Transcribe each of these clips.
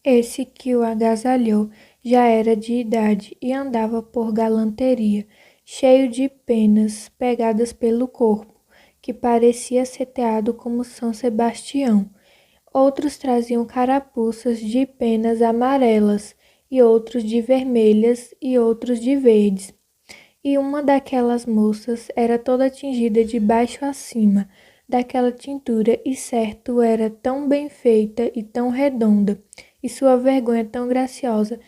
Esse que o agasalhou já era de idade e andava por galanteria, cheio de penas pegadas pelo corpo, que parecia seteado como São Sebastião. Outros traziam carapuças de penas amarelas, e outros de vermelhas, e outros de verdes. E uma daquelas moças era toda tingida de baixo a cima, daquela tintura, e certo era tão bem feita e tão redonda, e sua vergonha tão graciosa,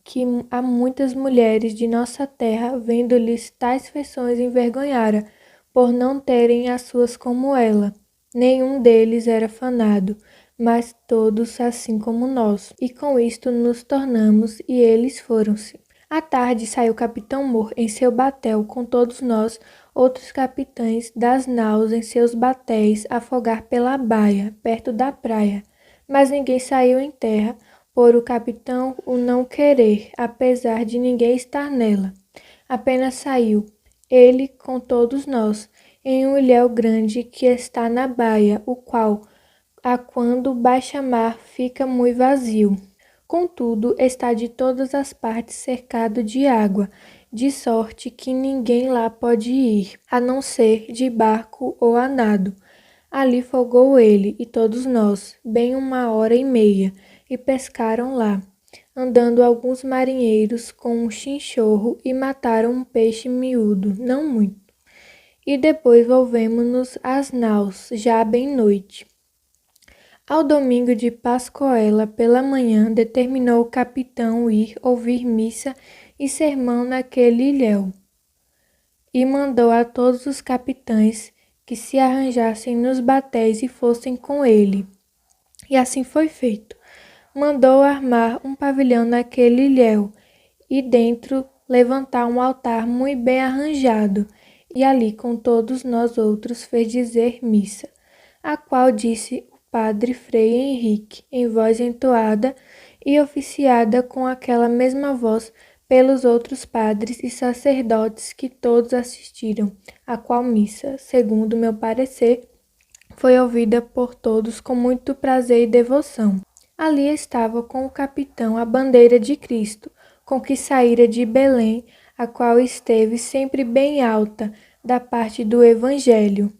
que há muitas mulheres de nossa terra, vendo-lhes tais feições, envergonhara, por não terem as suas como ela. Nenhum deles era fanado, mas todos assim como nós, e com isto nos tornamos, e eles foram-se. À tarde saiu o capitão Moore em seu batel com todos nós, outros capitães das naus em seus batéis, afogar pela baia, perto da praia. Mas ninguém saiu em terra, por o capitão o não querer, apesar de ninguém estar nela. Apenas saiu, ele com todos nós, em um ilhéu grande que está na baia, o qual, a quando baixa mar, fica muito vazio. Contudo, está de todas as partes cercado de água, de sorte que ninguém lá pode ir, a não ser de barco ou a nado. Ali folgou ele e todos nós, bem 1 hora e meia, e pescaram lá, andando alguns marinheiros com um chinchorro e mataram um peixe miúdo, não muito. E depois volvemo-nos às naus, já bem noite. Ao domingo de Pascoela, pela manhã, determinou o capitão ir ouvir missa e sermão naquele ilhéu, e mandou a todos os capitães que se arranjassem nos batéis e fossem com ele. E assim foi feito. Mandou armar um pavilhão naquele ilhéu, e dentro levantar um altar muito bem arranjado, e ali com todos nós outros fez dizer missa, a qual disse padre Frei Henrique, em voz entoada e oficiada com aquela mesma voz pelos outros padres e sacerdotes que todos assistiram, a qual missa, segundo meu parecer, foi ouvida por todos com muito prazer e devoção. Ali estava com o capitão a bandeira de Cristo, com que saíra de Belém, a qual esteve sempre bem alta, da parte do Evangelho.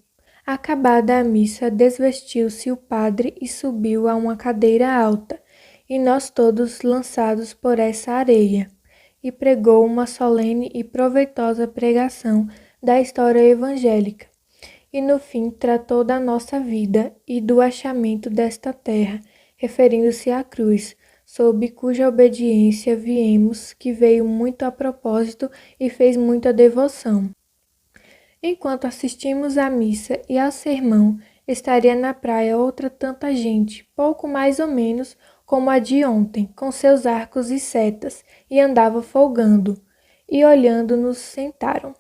Acabada a missa, desvestiu-se o padre e subiu a uma cadeira alta, e nós todos lançados por essa areia, e pregou uma solene e proveitosa pregação da história evangélica, e no fim tratou da nossa vida e do achamento desta terra, referindo-se à cruz, sob cuja obediência viemos, que veio muito a propósito e fez muita devoção. Enquanto assistimos à missa e ao sermão, estaria na praia outra tanta gente, pouco mais ou menos como a de ontem, com seus arcos e setas, e andava folgando, e olhando-nos sentaram.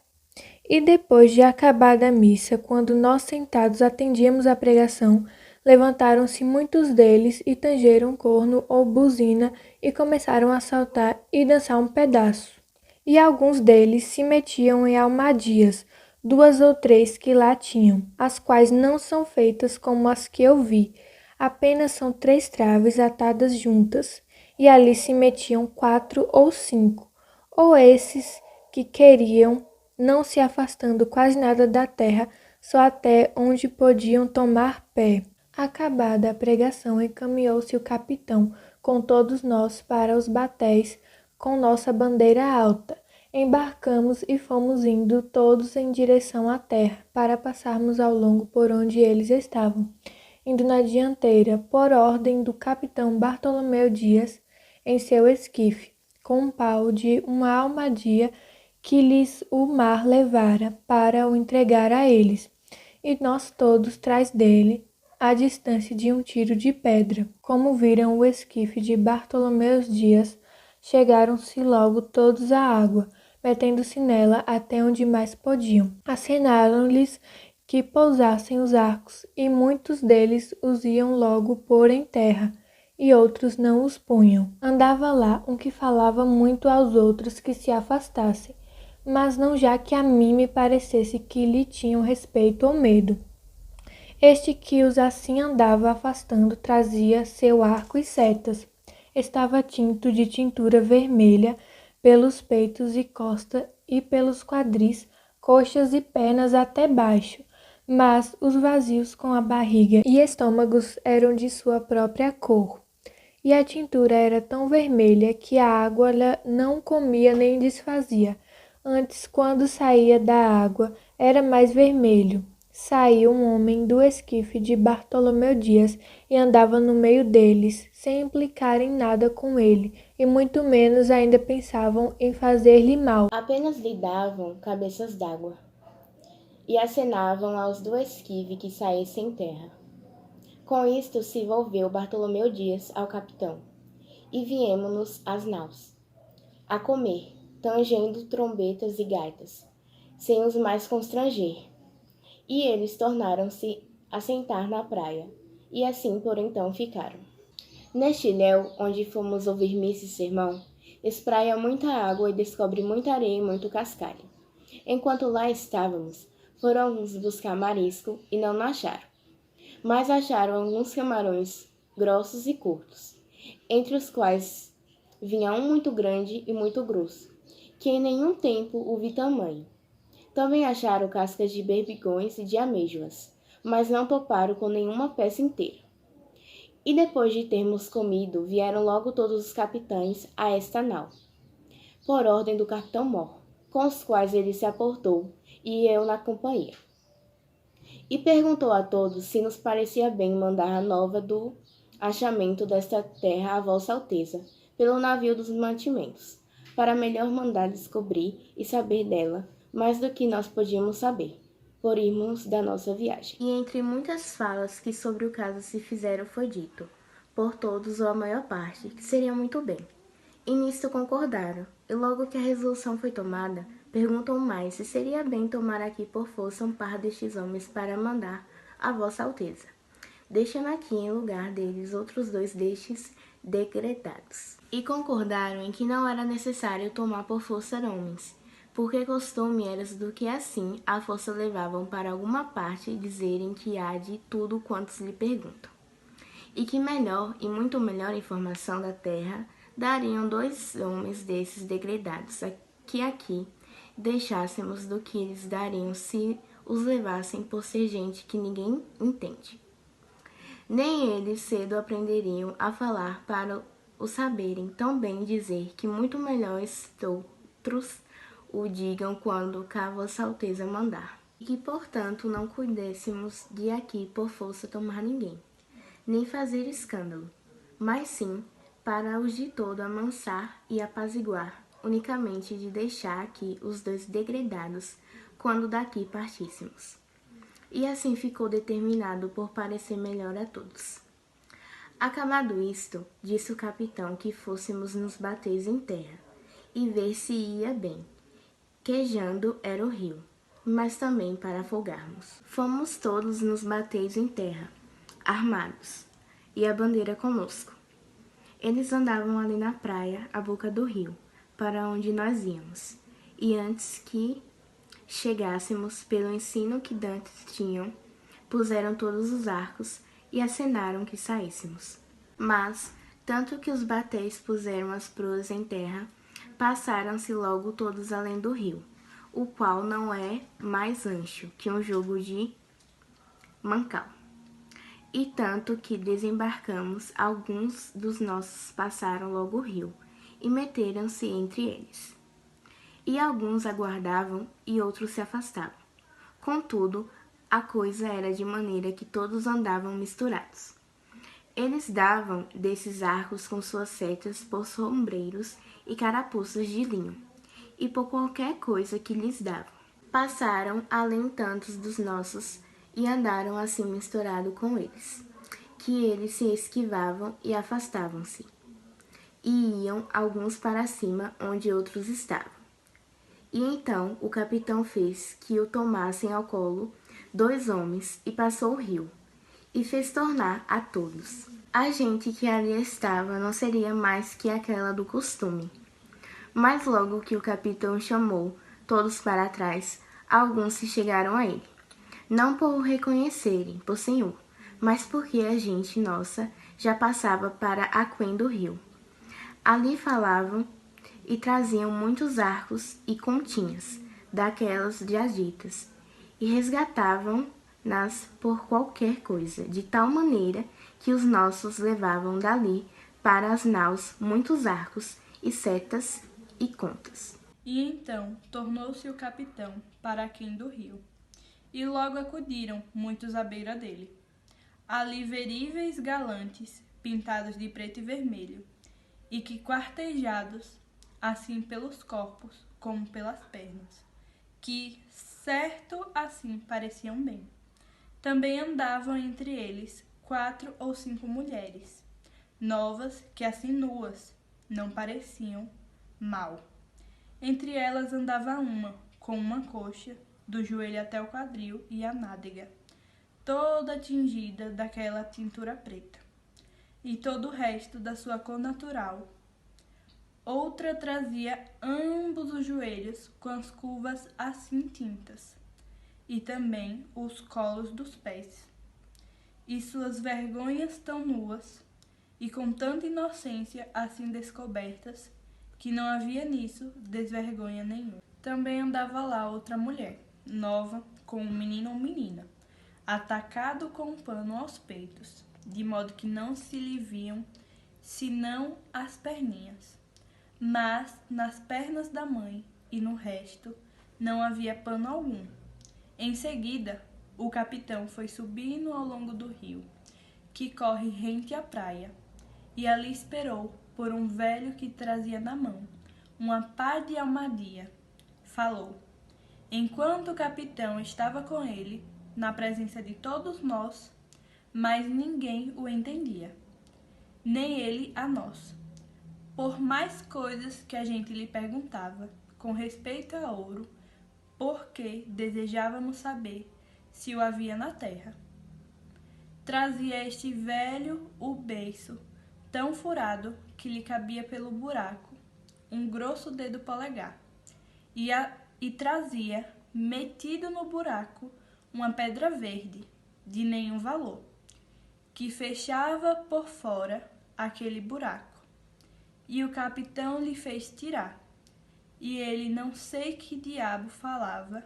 E depois de acabada a missa, quando nós sentados atendíamos à pregação, levantaram-se muitos deles e tangeram corno ou buzina e começaram a saltar e dançar um pedaço. E alguns deles se metiam em almadias, 2 ou 3 que lá tinham, as quais não são feitas como as que eu vi, apenas são 3 traves atadas juntas, e ali se metiam 4 ou 5, ou esses que queriam, não se afastando quase nada da terra, só até onde podiam tomar pé. Acabada a pregação, encaminhou-se o capitão com todos nós para os batéis com nossa bandeira alta. Embarcamos e fomos indo todos em direção à terra, para passarmos ao longo por onde eles estavam, indo na dianteira, por ordem do capitão Bartolomeu Dias, em seu esquife, com um pau de uma almadia que lhes o mar levara para o entregar a eles, e nós todos trás dele, à distância de um tiro de pedra. Como viram o esquife de Bartolomeu Dias, chegaram-se logo todos à água, metendo-se nela até onde mais podiam. Acenaram-lhes que pousassem os arcos, e muitos deles os iam logo pôr em terra, e outros não os punham. Andava lá um que falava muito aos outros que se afastassem, mas não já que a mim me parecesse que lhe tinham respeito ou medo. Este que os assim andava afastando trazia seu arco e setas. estava tinto de tintura vermelha pelos peitos e costa e pelos quadris, coxas e pernas até baixo, mas os vazios com a barriga e estômagos eram de sua própria cor. E a tintura era tão vermelha que a água não comia nem desfazia. Antes, quando saía da água, era mais vermelho. Saiu um homem do esquife de Bartolomeu Dias e andava no meio deles, sem implicarem nada com ele, e muito menos ainda pensavam em fazer-lhe mal. Apenas lhe davam cabeças d'água e acenavam aos do esquife que saísse em terra. Com isto se volveu Bartolomeu Dias ao capitão, e viemo-nos às naus, a comer, tangendo trombetas e gaitas, sem os mais constranger. E eles tornaram-se a sentar na praia, e assim por então ficaram. Neste ilhéu, onde fomos ouvir missa e sermão, espraia muita água e descobre muita areia e muito cascalho. Enquanto lá estávamos, foram alguns buscar marisco e não acharam, mas acharam alguns camarões grossos e curtos, entre os quais vinha um muito grande e muito grosso, que em nenhum tempo o vi tamanho. Também acharam cascas de berbigões e de amêijoas, mas não toparam com nenhuma peça inteira. E depois de termos comido, vieram logo todos os capitães a esta nau, por ordem do capitão Mor, com os quais ele se aportou, e eu na companhia. E perguntou a todos se nos parecia bem mandar a nova do achamento desta terra a Vossa Alteza, pelo navio dos mantimentos, para melhor mandar descobrir e saber dela mais do que nós podíamos saber, por irmos da nossa viagem. E entre muitas falas que sobre o caso se fizeram foi dito, por todos ou a maior parte, que seria muito bem. E nisto concordaram, e logo que a resolução foi tomada, perguntam mais se seria bem tomar aqui por força um par destes homens para mandar a Vossa Alteza, deixando aqui em lugar deles outros 2 destes decretados. E concordaram em que não era necessário tomar por força homens, porque costume era do que assim a força levavam para alguma parte dizerem que há de tudo quantos lhe perguntam. E que melhor e muito melhor informação da terra dariam 2 homens desses degredados que aqui deixássemos do que eles dariam se os levassem por ser gente que ninguém entende. Nem eles cedo aprenderiam a falar para o saberem tão bem dizer que muito melhor outros o digam quando cá Vossa Alteza mandar. E que, portanto, não cuidéssemos de aqui por força tomar ninguém, nem fazer escândalo, mas sim para os de todo amansar e apaziguar, unicamente de deixar aqui os 2 degredados quando daqui partíssemos. E assim ficou determinado por parecer melhor a todos. Acabado isto, disse o capitão que fôssemos nos bater em terra, e ver se ia bem. Quejando era o rio, mas também para afogarmos. Fomos todos nos bater em terra, armados, e a bandeira conosco. Eles andavam ali na praia, à boca do rio, para onde nós íamos, e antes que chegássemos pelo ensino que dantes tinham, puseram todos os arcos e acenaram que saíssemos. Mas, tanto que os batéis puseram as proas em terra, passaram-se logo todos além do rio, o qual não é mais ancho que um jogo de mancal. E tanto que desembarcamos, alguns dos nossos passaram logo o rio, e meteram-se entre eles. E alguns aguardavam e outros se afastavam. Contudo, a coisa era de maneira que todos andavam misturados. Eles davam desses arcos com suas setas por sombreiros e carapuças de linho, e por qualquer coisa que lhes davam. Passaram além tantos dos nossos e andaram assim misturado com eles, que eles se esquivavam e afastavam-se, e iam alguns para cima onde outros estavam. E então o capitão fez que o tomassem ao colo 2 homens e passou o rio, e fez tornar a todos. A gente que ali estava não seria mais que aquela do costume. Mas logo que o capitão chamou todos para trás, alguns se chegaram a ele, não por o reconhecerem por senhor, mas porque a gente nossa já passava para aquém do rio, Ali falavam e traziam muitos arcos e continhas, daquelas de agitas, e resgatavam-nas por qualquer coisa, de tal maneira que os nossos levavam dali para as naus muitos arcos e setas e contas. E então tornou-se o capitão para aquém do rio, e logo acudiram muitos à beira dele. Ali veríveis galantes, pintados de preto e vermelho, e que quartejados, assim pelos corpos como pelas pernas, que, certo assim, pareciam bem. Também andavam entre eles 4 ou 5 mulheres, novas que assim nuas não pareciam mal. Entre elas andava uma, com uma coxa, do joelho até o quadril e a nádega, toda tingida daquela tintura preta, e todo o resto da sua cor natural. Outra trazia ambos os joelhos com as curvas assim tintas, e também os colos dos pés, e suas vergonhas tão nuas, e com tanta inocência assim descobertas, que não havia nisso desvergonha nenhuma. Também andava lá outra mulher, nova, com um menino ou menina, atacado com um pano aos peitos, de modo que não se lhe viam senão as perninhas. Mas nas pernas da mãe e no resto não havia pano algum. Em seguida, o capitão foi subindo ao longo do rio, que corre rente à praia, e ali esperou por um velho que trazia na mão uma pá de almadia. Falou. Enquanto o capitão estava com ele, na presença de todos nós, mas ninguém o entendia, nem ele a nós. Por mais coisas que a gente lhe perguntava, com respeito a ouro, porque desejávamos saber se o havia na terra. Trazia este velho o beiço, tão furado que lhe cabia pelo buraco um grosso dedo polegar, e trazia, metido no buraco, uma pedra verde, de nenhum valor, que fechava por fora aquele buraco. E o capitão lhe fez tirar, e ele não sei que diabo falava,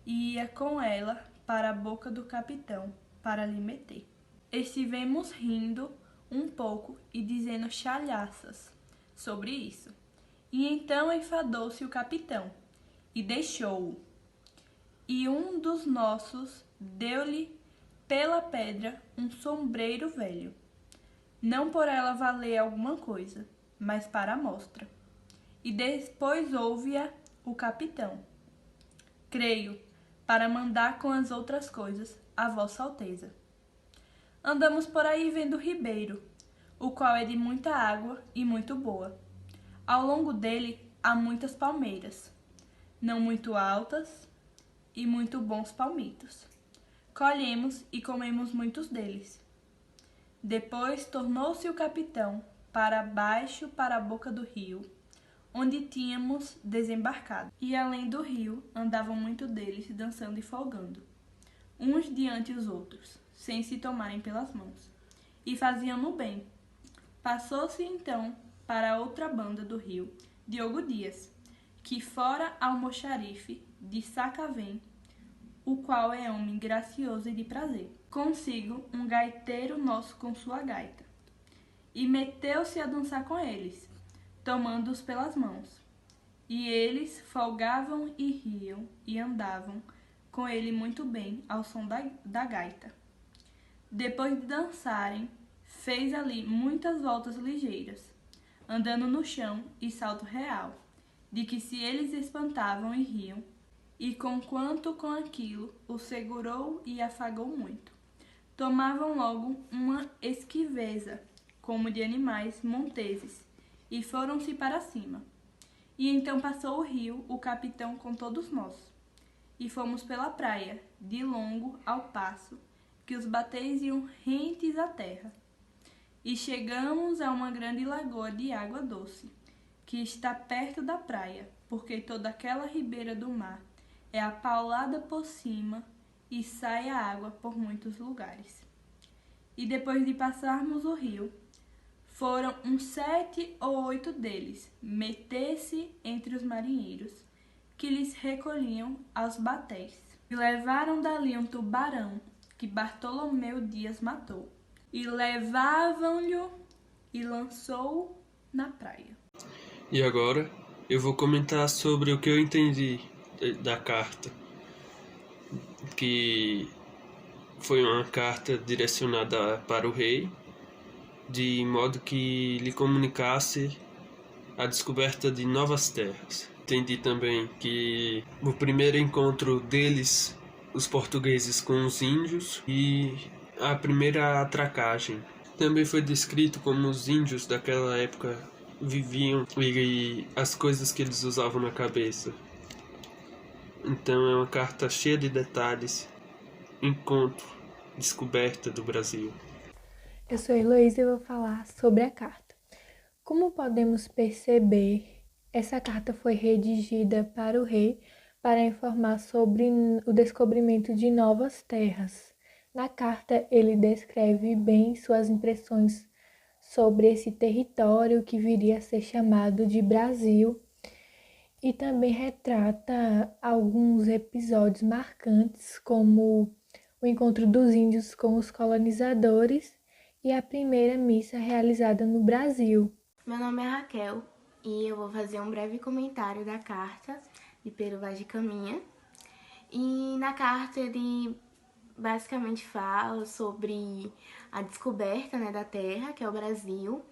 e ia com ela para a boca do capitão para lhe meter. Estivemos rindo um pouco e dizendo chalhaças sobre isso. E então enfadou-se o capitão e deixou-o. E um dos nossos deu-lhe pela pedra um sombreiro velho, não por ela valer alguma coisa, mas para a mostra. E depois ouve-a o capitão, creio, para mandar com as outras coisas a Vossa Alteza. Andamos por aí vendo o ribeiro, o qual é de muita água e muito boa. Ao longo dele há muitas palmeiras, não muito altas, e muito bons palmitos. Colhemos e comemos muitos deles. Depois tornou-se o capitão para baixo para a boca do rio, onde tínhamos desembarcado. E além do rio andavam muito deles dançando e folgando, uns diante os outros, sem se tomarem pelas mãos, e faziam-no bem. Passou-se então para a outra banda do rio Diogo Dias, que fora almoxarife de Sacavém, o qual é homem gracioso e de prazer. Consigo um gaiteiro nosso com sua gaita, e meteu-se a dançar com eles, tomando-os pelas mãos. E eles folgavam e riam e andavam com ele muito bem ao som da gaita. Depois de dançarem, fez ali muitas voltas ligeiras, andando no chão e salto real, de que se eles espantavam e riam, e conquanto com aquilo o segurou e afagou muito. Tomavam logo uma esquiveza, como de animais monteses, e foram-se para cima. E então passou o rio o capitão com todos nós, e fomos pela praia, de longo ao passo, que os bateis iam rentes à terra. E chegamos a uma grande lagoa de água doce, que está perto da praia, porque toda aquela ribeira do mar é apaulada por cima e sai a água por muitos lugares. E depois de passarmos o rio, foram uns 7 ou 8 deles meter-se entre os marinheiros, que lhes recolhiam aos batéis, e levaram dali um tubarão, que Bartolomeu Dias matou, e levavam-lhe e lançou na praia. E agora eu vou comentar sobre o que eu entendi da carta, que foi uma carta direcionada para o rei, de modo que lhe comunicasse a descoberta de novas terras. Entendi também que o primeiro encontro deles, os portugueses, com os índios, e a primeira atracagem. Também foi descrito como os índios daquela época viviam e as coisas que eles usavam na cabeça. Então é uma carta cheia de detalhes. Encontro, descoberta do Brasil. Eu sou Heloísa e vou falar sobre a carta. Como podemos perceber, essa carta foi redigida para o rei para informar sobre o descobrimento de novas terras. Na carta, ele descreve bem suas impressões sobre esse território que viria a ser chamado de Brasil e também retrata alguns episódios marcantes, como o encontro dos índios com os colonizadores e a primeira missa realizada no Brasil. Meu nome é Raquel e eu vou fazer um breve comentário da carta de Pero Vaz de Caminha. E na carta ele basicamente fala sobre a descoberta, né, da terra, que é o Brasil.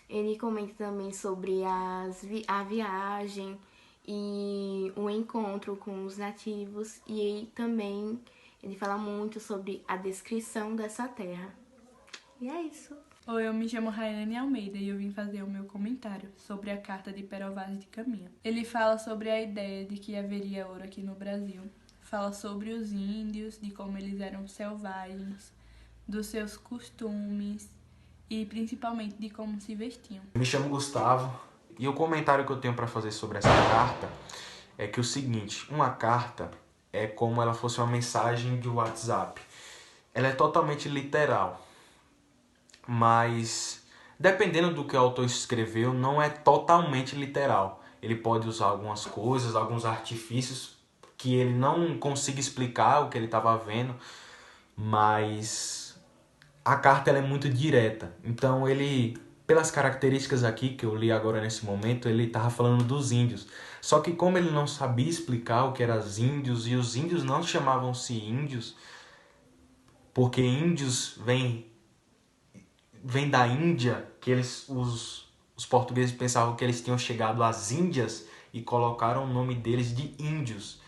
Ele comenta também sobre a viagem e o encontro com os nativos, e também ele fala muito sobre a descrição dessa terra. E é isso. Oi, eu me chamo Raiane Almeida e eu vim fazer o meu comentário sobre a carta de Pero Vaz de Caminha. Ele fala sobre a ideia de que haveria ouro aqui no Brasil. Fala sobre os índios, de como eles eram selvagens, dos seus costumes e principalmente de como se vestiam. Me chamo Gustavo e o comentário que eu tenho para fazer sobre essa carta é que o seguinte: uma carta é como ela fosse uma mensagem de WhatsApp. Ela é totalmente literal, mas dependendo do que o autor escreveu, não é totalmente literal. Ele pode usar algumas coisas, alguns artifícios que ele não consiga explicar o que ele estava vendo, mas a carta ela é muito direta. Então ele, pelas características aqui que eu li agora nesse momento, ele estava falando dos índios. Só que como ele não sabia explicar o que eram os índios, e os índios não chamavam-se índios, porque índios vem da Índia, que os portugueses pensavam que eles tinham chegado às Índias e colocaram o nome deles de índios.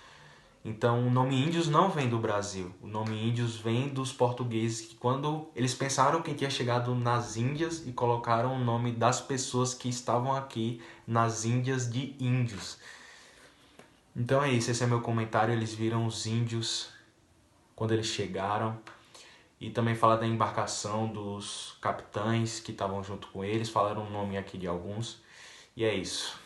Então o nome índios não vem do Brasil, o nome índios vem dos portugueses, que quando eles pensaram que tinha chegado nas Índias e colocaram o nome das pessoas que estavam aqui nas Índias de índios. Então é isso, esse é meu comentário. Eles viram os índios quando eles chegaram. E também fala da embarcação, dos capitães que estavam junto com eles, falaram o nome aqui de alguns. E é isso.